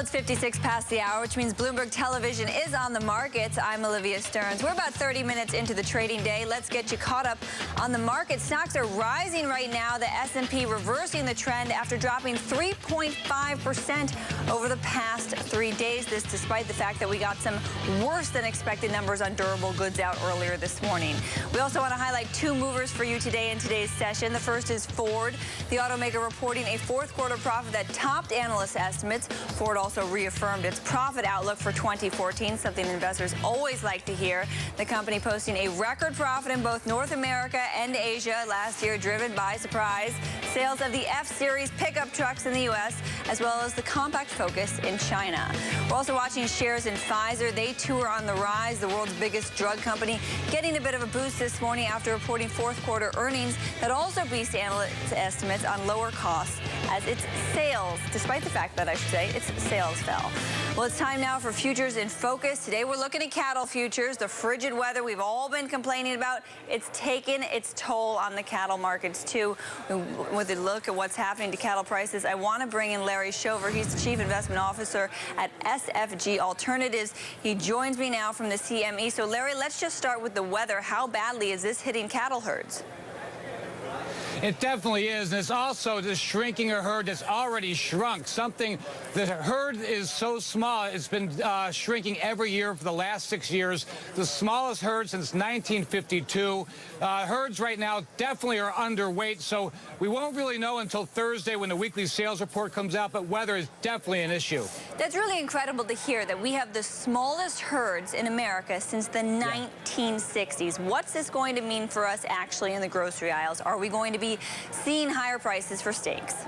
Well, it's 56 past the hour, which means Bloomberg Television is on the markets. I'm Olivia Stearns. We're about 30 minutes into the trading day. Let's get you caught up on the market. Stocks are rising right now. The S&P reversing the trend after dropping 3.5% over the past 3 days. This despite the fact that we got some worse than expected numbers on durable goods out earlier this morning. We also want to highlight two movers for you today in today's session. The first is Ford, the automaker reporting a fourth quarter profit that topped analyst estimates. Ford also reaffirmed its profit outlook for 2014, something investors always like to hear. The company posting a record profit in both North America and Asia last year, driven by, surprise, sales of the F-Series pickup trucks in the U.S., as well as the compact Focus in China. We're also watching shares in Pfizer. They too are on the rise, the world's biggest drug company, getting a bit of a boost this morning after reporting fourth quarter earnings that also beat analyst estimates on lower costs as its sales, despite the fact that I should say its sales fell. Well, it's time now for Futures in Focus. Today we're looking at cattle futures. The frigid weather we've all been complaining about, it's taken its toll on the cattle markets too. With a look at what's happening to cattle prices, I want to bring in Larry Shover. He's the Chief Investment Officer at SFG Alternatives. He joins me now from the CME. So Larry, let's just start with the weather. How badly is this hitting cattle herds? It definitely is, and it's also just shrinking a herd that's already shrunk. The herd is so small, it's been shrinking every year for the last 6 years. The smallest herd since 1952. Herds right now definitely are underweight, so we won't really know until Thursday when the weekly sales report comes out, but weather is definitely an issue. That's really incredible to hear that we have the smallest herds in America since the 1960s. What's this going to mean for us actually in the grocery aisles? Are we going to be seeing higher prices for steaks?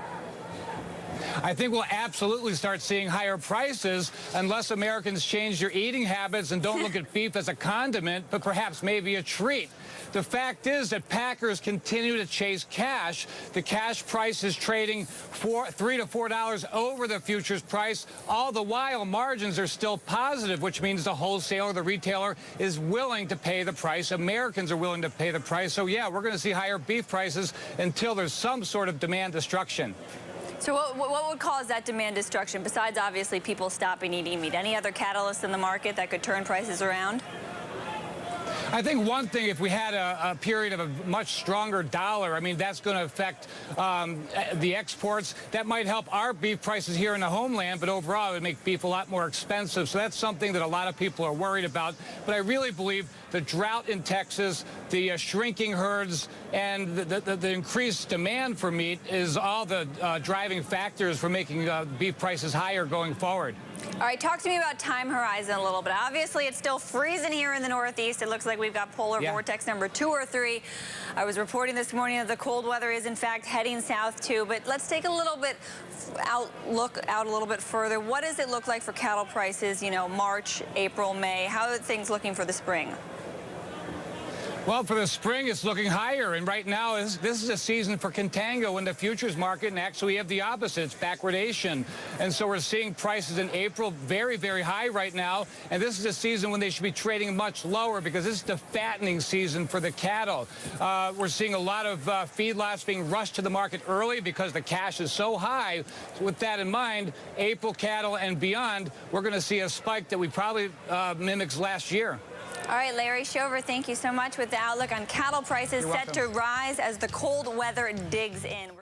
I think we'll absolutely start seeing higher prices unless Americans change their eating habits and don't look at beef as a condiment, but perhaps maybe a treat. The fact is that packers continue to chase cash. The cash price is trading $3 to $4 over the futures price. All the while, margins are still positive, which means the wholesaler, the retailer, is willing to pay the price. Americans are willing to pay the price. So, yeah, we're going to see higher beef prices until there's some sort of demand destruction. So what would cause that demand destruction, besides obviously people stopping eating meat? Any other catalysts in the market that could turn prices around? I think one thing, if we had a period of a much stronger dollar, I mean, that's going to affect the exports. That might help our beef prices here in the homeland, but overall it would make beef a lot more expensive. So that's something that a lot of people are worried about. But I really believe the drought in Texas, the shrinking herds, and the increased demand for meat is all the driving factors for making beef prices higher going forward. All right, talk to me about time horizon a little bit. Obviously, it's still freezing here in the Northeast. It looks like we've got polar vortex number 2 or 3. I was reporting this morning that the cold weather is, in fact, heading south, too. But let's take a little bit look out a little bit further. What does it look like for cattle prices, you know, March, April, May? How are things looking for the spring? Well, for the spring, it's looking higher, and right now this is a season for contango in the futures market, and actually we have the opposite. It's backwardation. And so we're seeing prices in April very, very high right now, and this is a season when they should be trading much lower because this is the fattening season for the cattle. We're seeing a lot of feedlots being rushed to the market early because the cash is so high. So with that in mind, April cattle and beyond, we're going to see a spike that we probably mimics last year. All right, Larry Shover, thank you so much with the outlook on cattle prices set to rise as the cold weather digs in.